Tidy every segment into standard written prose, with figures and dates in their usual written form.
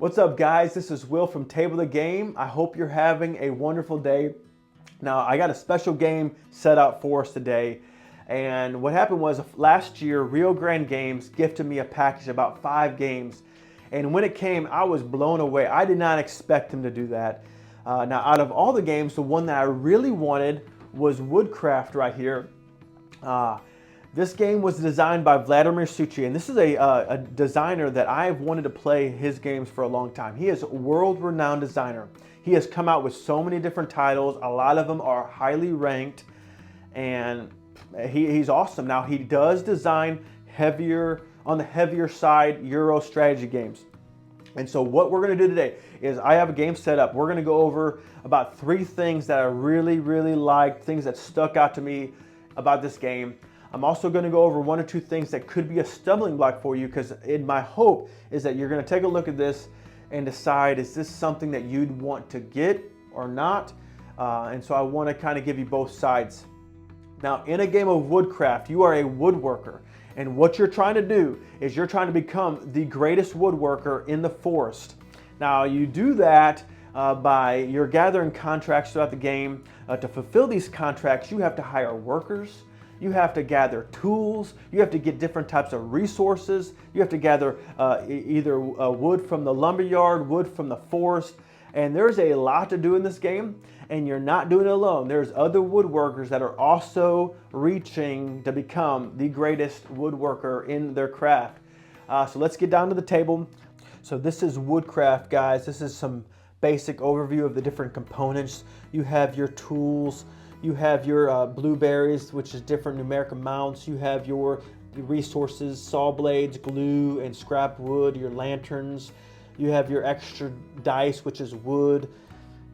What's up, guys? This is Will from Table the Game. I hope you're having a wonderful day. Now, I got a special game set out for us today. And what happened was last year, Rio Grande Games gifted me a package, about 5 games. And when it came, I was blown away. I did not expect them to do that. Now, out of all the games, the one that I really wanted was Woodcraft right here. This game was designed by Vladimir Suchy, and this is a designer that I've wanted to play his games for a long time. He is a world-renowned designer. He has come out with so many different titles. A lot of them are highly ranked, and he's awesome. Now, he does design on the heavier side Euro strategy games. And so what we're going to do today is I have a game set up. We're going to go over about 3 things that I really, really liked, things that stuck out to me about this game. I'm also going to go over 1 or 2 things that could be a stumbling block for you, because my hope is that you're going to take a look at this and decide, is this something that you'd want to get or not? And so I want to kind of give you both sides. Now, in a game of Woodcraft, you are a woodworker. And what you're trying to do is you're trying to become the greatest woodworker in the forest. Now, you do that by you're gathering contracts throughout the game. To fulfill these contracts, you have to hire workers. You have to gather tools. You have to get different types of resources. You have to gather either wood from the lumberyard, wood from the forest. And there's a lot to do in this game, and you're not doing it alone. There's other woodworkers that are also reaching to become the greatest woodworker in their craft. So let's get down to the table. So this is Woodcraft, guys. This is some basic overview of the different components. You have your tools. You have your blueberries, which is different numeric amounts. You have your resources, saw blades, glue, and scrap wood, your lanterns. You have your extra dice, which is wood.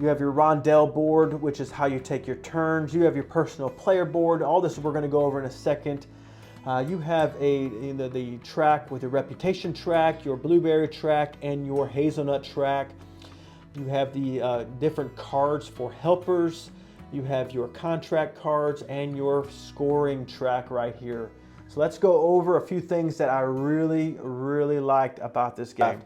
You have your Rondel board, which is how you take your turns. You have your personal player board. All this we're going to go over in a second. You have the track with your reputation track, your blueberry track, and your hazelnut track. You have the different cards for helpers. You have your contract cards and your scoring track right here. So let's go over a few things that I really, really liked about this game.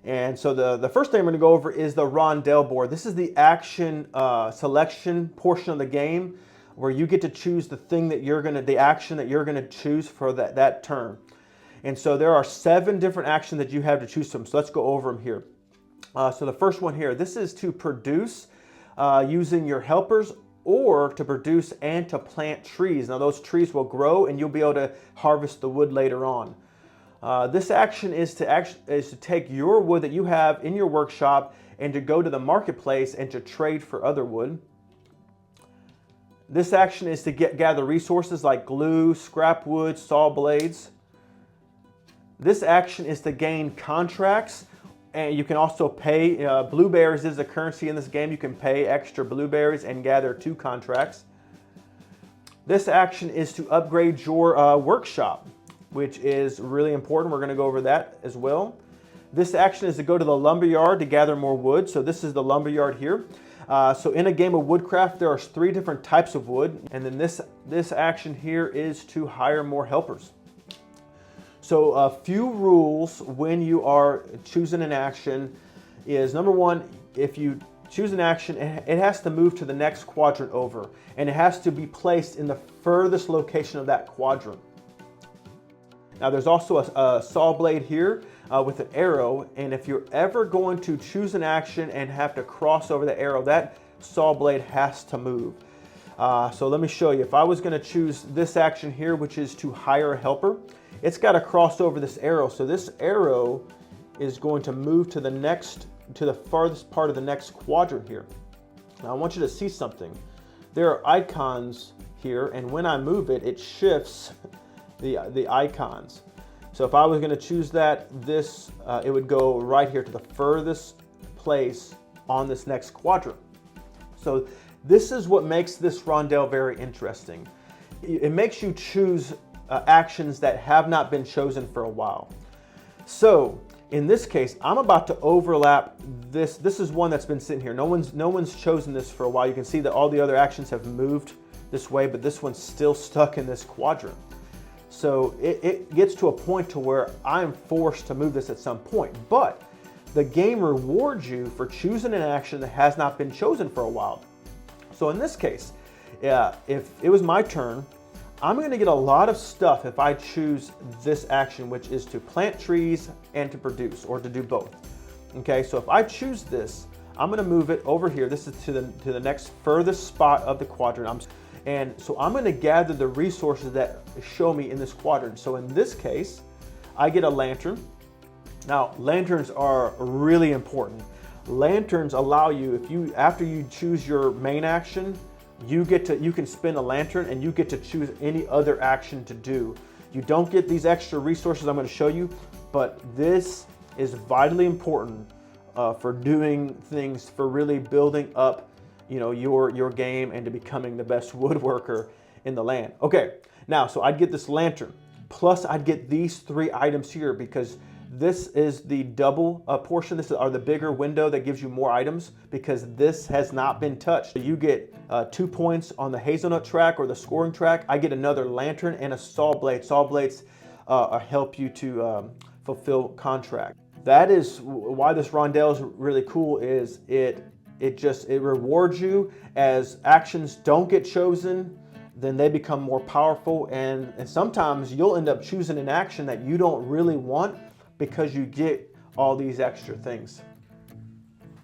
And so the first thing I'm going to go over is the Rondel board. This is the action selection portion of the game, where you get to choose the action that you're going to choose for that turn. And so there are 7 different actions that you have to choose from. So let's go over them here. So the first one here, this is to produce using your helpers, or to produce and to plant trees. Now those trees will grow and you'll be able to harvest the wood later on. This action is to take your wood that you have in your workshop and to go to the marketplace and to trade for other wood. This action is to gather resources like glue, scrap wood, saw blades. This action is to gain contracts. And you can also pay, blueberries is a currency in this game. You can pay extra blueberries and gather 2 contracts. This action is to upgrade your workshop, which is really important. We're going to go over that as well. This action is to go to the lumberyard to gather more wood. So this is the lumberyard here. So in a game of Woodcraft, there are 3 different types of wood. And then this action here is to hire more helpers. So a few rules when you are choosing an action is, number 1, if you choose an action, it has to move to the next quadrant over, and it has to be placed in the furthest location of that quadrant. Now there's also a saw blade here with an arrow, and if you're ever going to choose an action and have to cross over the arrow, that saw blade has to move. So let me show you. If I was going to choose this action here, which is to hire a helper, it's got to cross over this arrow. So this arrow is going to move to the farthest part of the next quadrant here. Now I want you to see something. There are icons here, and when I move it, it shifts the icons. So if I was going to choose that, it would go right here to the furthest place on this next quadrant. So this is what makes this Rondel very interesting. It makes you choose actions that have not been chosen for a while. So in this case, I'm about to overlap this. This is one that's been sitting here. No one's chosen this for a while. You can see that all the other actions have moved this way, but this one's still stuck in this quadrant. So it gets to a point to where I'm forced to move this at some point. But the game rewards you for choosing an action that has not been chosen for a while. So in this case, if it was my turn, I'm going to get a lot of stuff if I choose this action, which is to plant trees and to produce, or to do both. Okay, so if I choose this, I'm going to move it over here. This is to the next furthest spot of the quadrant. And so I'm going to gather the resources that show me in this quadrant. So in this case, I get a lantern. Now, lanterns are really important. Lanterns allow you, after you choose your main action, you can spin a lantern and you get to choose any other action to do. You don't get these extra resources I'm going to show you, but this is vitally important for doing things, for really building up, your game and to becoming the best woodworker in the land. Okay, now, so I'd get this lantern, plus I'd get these 3 items here, because this is the double portion. This is the bigger window that gives you more items, because this has not been touched. You get 2 points on the hazelnut track or the scoring track. I get another lantern and a saw blade. Saw blades help you to fulfill contract. That is why this Rondel is really cool. Is it rewards you as actions don't get chosen, then they become more powerful, and sometimes you'll end up choosing an action that you don't really want, because you get all these extra things.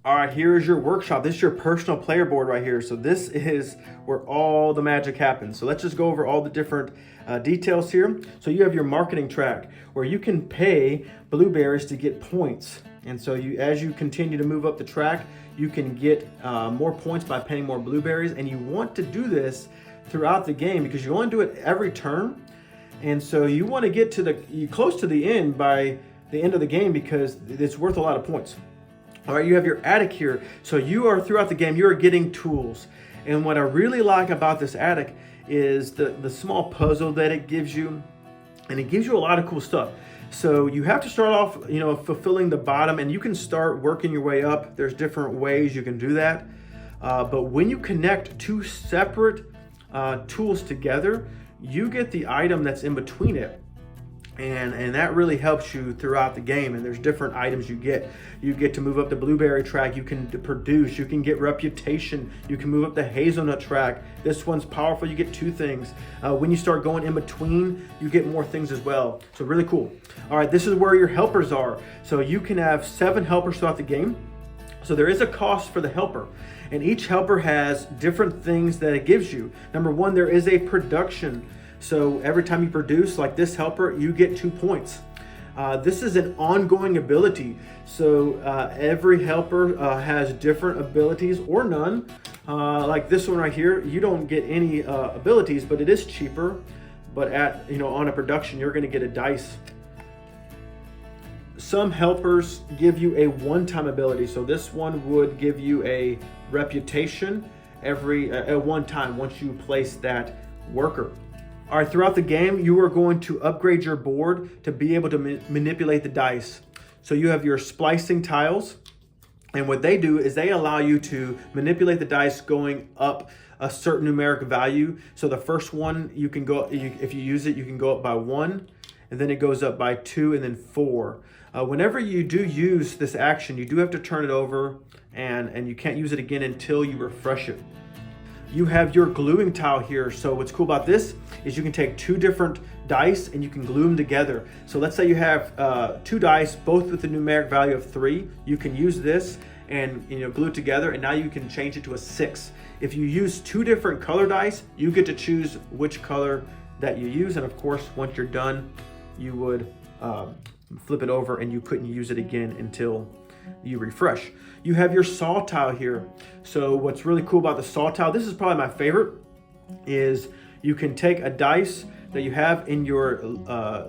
All right, here is your workshop. This is your personal player board right here. So this is where all the magic happens. So let's just go over all the different details here. So you have your marketing track where you can pay blueberries to get points. And so as you continue to move up the track, you can get more points by paying more blueberries. And you want to do this throughout the game, because you only do it every turn. And so you want to get to close to the end by the end of the game, because it's worth a lot of points. All right, you have your attic here. So you are, throughout the game, you are getting tools. And what I really like about this attic is the small puzzle that it gives you, and it gives you a lot of cool stuff. So you have to start off, fulfilling the bottom, and you can start working your way up. There's different ways you can do that. But when you connect 2 separate tools together, you get the item that's in between it. And that really helps you throughout the game. And there's different items you get. You get to move up the blueberry track. You can produce. You can get reputation. You can move up the hazelnut track. This one's powerful. You get 2 things. When you start going in between, you get more things as well. So really cool. All right, this is where your helpers are. So you can have 7 helpers throughout the game. So there is a cost for the helper, and each helper has different things that it gives you. Number 1, there is a production. So every time you produce, like this helper, you get 2 points. This is an ongoing ability. So every helper has different abilities or none. Like this one right here, you don't get any abilities, but it is cheaper. But on a production, you're going to get a dice. Some helpers give you a one-time ability. So this one would give you a reputation at one time once you place that worker. All right, throughout the game, you are going to upgrade your board to be able to manipulate the dice. So you have your splicing tiles, and what they do is they allow you to manipulate the dice going up a certain numeric value. So the first one, you can go, if you use it, you can go up by 1, and then it goes up by 2, and then 4. Whenever you do use this action, you do have to turn it over, and you can't use it again until you refresh it. You have your gluing tile here. So what's cool about this is you can take 2 different dice and you can glue them together. So let's say you have 2 dice, both with a numeric value of 3. You can use this and glue it together, and now you can change it to a 6. If you use 2 different color dice, you get to choose which color that you use. And of course, once you're done, you would flip it over and you couldn't use it again until you refresh. You have your saw tile here. So what's really cool about the saw tile, this is probably my favorite, is you can take a dice that you have in your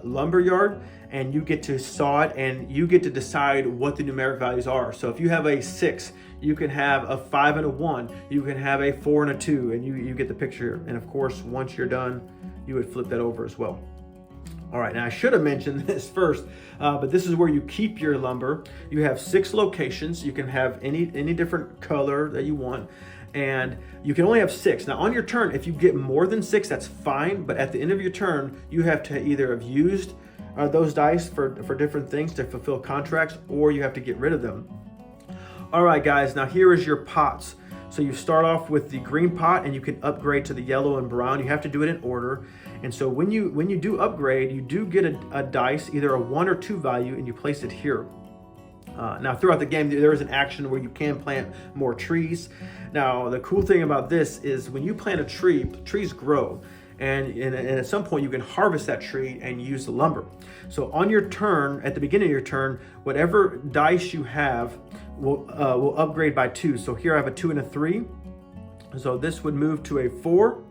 lumber yard, and you get to saw it, and you get to decide what the numeric values are. So if you have a 6, you can have a 5 and a 1. You can have a 4 and a 2, and you get the picture. And of course, once you're done, you would flip that over as well. All right, now I should have mentioned this first, but this is where you keep your lumber. You have 6 locations. You can have any different color that you want, and you can only have 6. Now on your turn, if you get more than 6, that's fine, but at the end of your turn, you have to either have used those dice for different things to fulfill contracts, or you have to get rid of them. All right, guys, now here is your pots. So you start off with the green pot and you can upgrade to the yellow and brown. You have to do it in order. And so when you do upgrade, you do get a dice, either a 1 or 2 value, and you place it here. Now throughout the game, there is an action where you can plant more trees. Now the cool thing about this is when you plant a tree, trees grow. And at some point you can harvest that tree and use the lumber. So on your turn, at the beginning of your turn, whatever dice you have will upgrade by 2. So here I have a 2 and a 3. So this would move to a 4.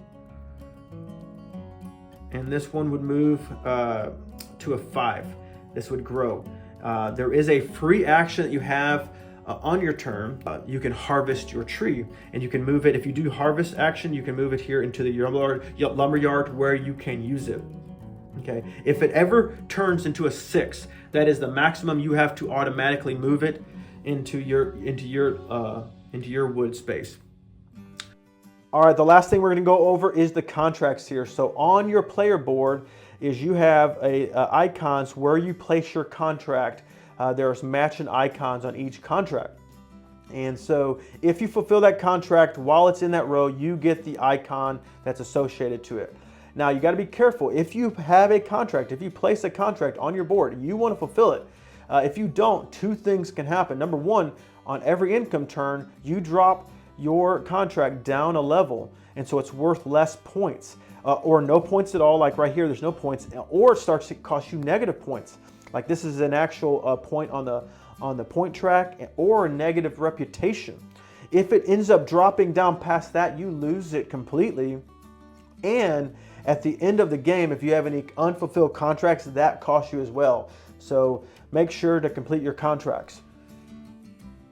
And this one would move to a 5. This would grow. There is a free action that you have on your turn. You can harvest your tree, and you can move it. If you do harvest action, you can move it here into the lumber yard where you can use it. Okay. If it ever turns into a 6, that is the maximum you have to automatically move it into your wood space. All right, the last thing we're going to go over is the contracts here. So on your player board is you have icons where you place your contract. There's matching icons on each contract. And so if you fulfill that contract while it's in that row, you get the icon that's associated to it. Now you got to be careful. If you have a contract, if you place a contract on your board, you want to fulfill it. If you don't, 2 things can happen. Number 1, on every income turn, you drop your contract down a level, and so it's worth less points, or no points at all, like right here there's no points, or it starts to cost you negative points. Like this is an actual point on the point track, or negative reputation. If it ends up dropping down past that, you lose it completely. And at the end of the game, if you have any unfulfilled contracts, that costs you as well. So make sure to complete your contracts.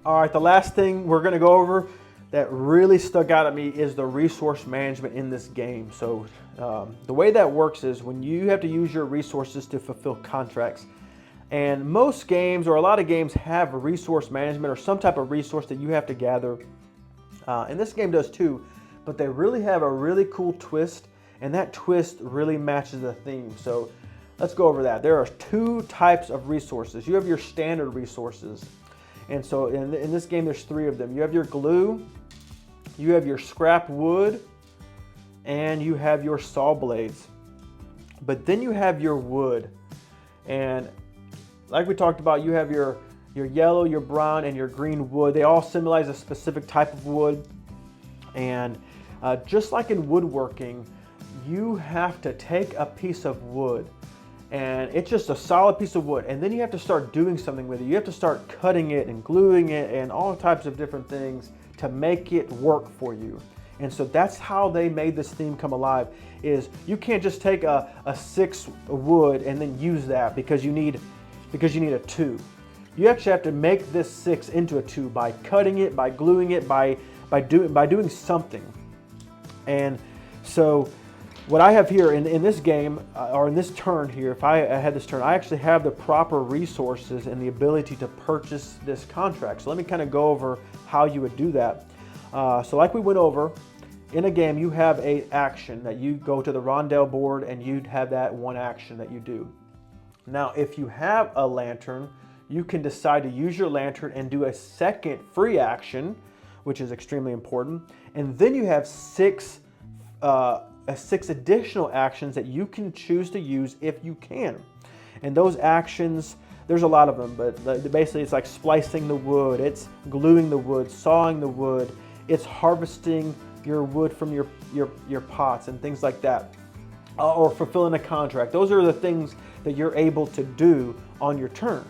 All right, the last thing we're going to go over that really stuck out at me is the resource management in this game. So the way that works is when you have to use your resources to fulfill contracts, and most games or a lot of games have a resource management or some type of resource that you have to gather. And this game does too, but they really have a really cool twist, and that twist really matches the theme. So let's go over that. There are 2 types of resources. You have your standard resources. And so in this game, there's 3 of them. You have your glue, you have your scrap wood, and you have your saw blades. But then you have your wood. And like we talked about, you have your yellow, your brown, and your green wood. They all symbolize a specific type of wood. And just like in woodworking, you have to take a piece of wood, and it's just a solid piece of wood, and then you have to start doing something with it. You have to start cutting it and gluing it and all types of different things to make it work for you. And so that's how they made this theme come alive, is you can't just take a 6 wood and then use that because you need a 2. You actually have to make this 6 into a 2 by cutting it, by gluing it, by doing something. And so what I have here in this game, or in this turn here, if I had this turn, I actually have the proper resources and the ability to purchase this contract. So let me kind of go over how you would do that. So like we went over, in a game you have an action that you go to the Rondel board, and you'd have that one action that you do. Now if you have a lantern, you can decide to use your lantern and do a second free action, which is extremely important. And then you have 6 additional actions that you can choose to use if you can. And those actions, there's a lot of them, but basically it's like splicing the wood, it's gluing the wood, sawing the wood, it's harvesting your wood from your pots and things like that, or fulfilling a contract. Those are the things that you're able to do on your turn.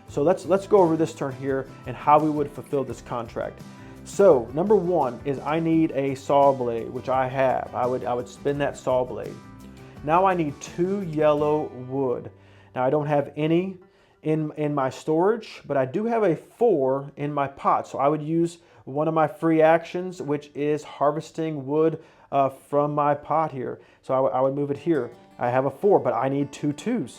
So let's go over this turn here and how we would fulfill this contract. So number 1 is I need a saw blade, which I have. I would spin that saw blade. Now I need 2 yellow wood. Now I don't have any in my storage, but I do have a 4 in my pot. So I would use one of my free actions, which is harvesting wood from my pot here. So I would move it here. I have a 4, but I need 2 2s.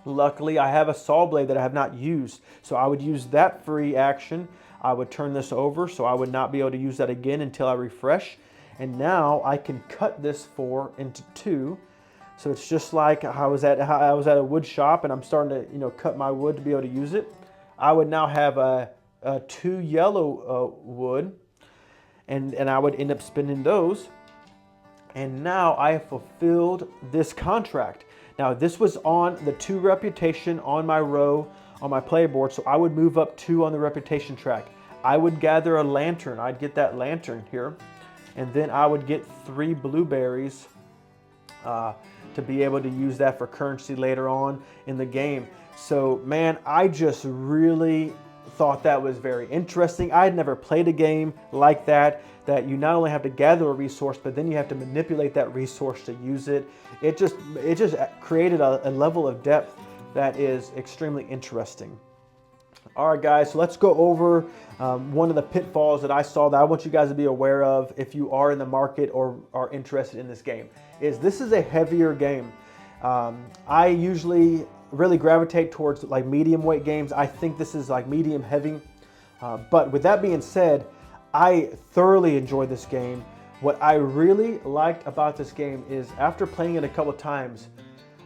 Luckily, I have a saw blade that I have not used. So I would use that free action. I would turn this over, so I would not be able to use that again until I refresh. And now I can cut this 4 into 2. So it's just like how I was at a wood shop and I'm starting to, you know, cut my wood to be able to use it. I would now have a 2 yellow wood, and I would end up spending those. And now I have fulfilled this contract. Now this was on the 2 reputation on my row on my player board, so I would move up 2 on the reputation track. I would gather a lantern. I'd get that lantern here, and then I would get 3 blueberries to be able to use that for currency later on in the game. So man, I just really thought that was very interesting. I had never played a game like that you not only have to gather a resource, but then you have to manipulate that resource to use it. It just created a level of depth that is extremely interesting. All right, guys, so let's go over one of the pitfalls that I saw that I want you guys to be aware of if you are in the market or are interested in this game. This is a heavier game. I usually really gravitate towards like medium weight games. I think this is like medium heavy. But with that being said, I thoroughly enjoyed this game. What I really liked about this game is after playing it a couple times,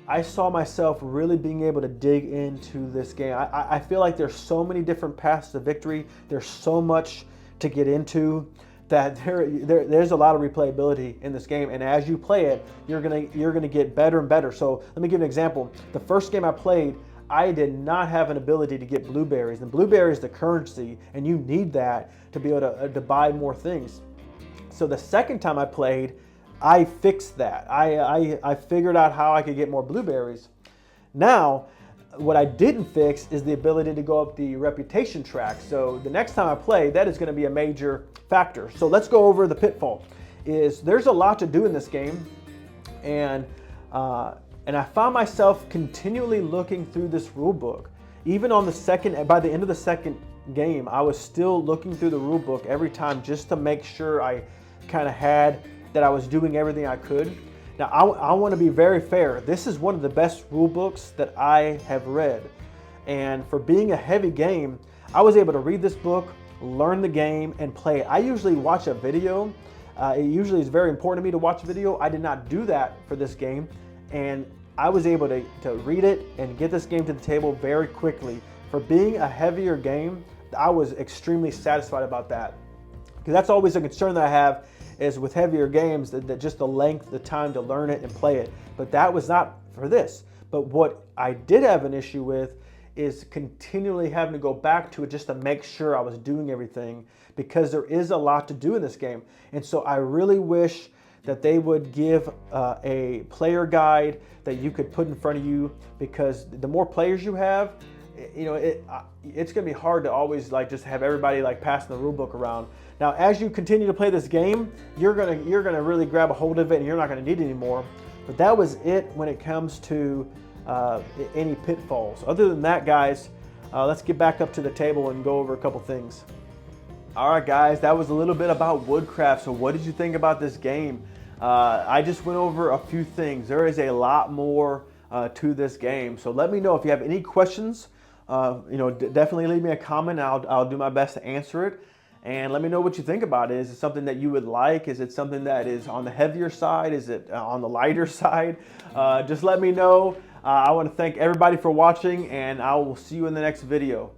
I saw myself really being able to dig into this game. I feel like there's so many different paths to victory. There's so much to get into that there's a lot of replayability in this game. And as you play it, you're gonna get better and better. So let me give you an example. The first game I played, I did not have an ability to get blueberries. And blueberries is the currency, and you need that to be able to buy more things. So the second time I played, I fixed that. I figured out how I could get more blueberries. Now, what I didn't fix is the ability to go up the reputation track. So the next time I play, that is going to be a major factor. So let's go over the pitfall. There's a lot to do in this game, and I found myself continually looking through this rule book. Even on by the end of the second game, I was still looking through the rule book every time just to make sure I kind of that I was doing everything I could. Now, I want to be very fair. This is one of the best rule books that I have read. And for being a heavy game, I was able to read this book, learn the game, and play it. I usually watch a video. It usually is very important to me to watch a video. I did not do that for this game. And I was able to read it and get this game to the table very quickly. For being a heavier game, I was extremely satisfied about that. Because that's always a concern that I have is with heavier games, that just the length, the time to learn it and play it. But that was not for this. But what I did have an issue with is continually having to go back to it just to make sure I was doing everything, because there is a lot to do in this game. And so I really wish that they would give a player guide that you could put in front of you, because the more players you have, you know, it's going to be hard to always like just have everybody like passing the rule book around. Now, as you continue to play this game, you're gonna really grab a hold of it, and you're not going to need it anymore. But that was it when it comes to any pitfalls. Other than that, guys, let's get back up to the table and go over a couple things. All right, guys, that was a little bit about Woodcraft. So what did you think about this game? I just went over a few things. There is a lot more to this game. So let me know if you have any questions. Definitely leave me a comment. I'll do my best to answer it. And let me know what you think about it. Is it something that you would like? Is it something that is on the heavier side? Is it on the lighter side? Just let me know. I want to thank everybody for watching, and I will see you in the next video.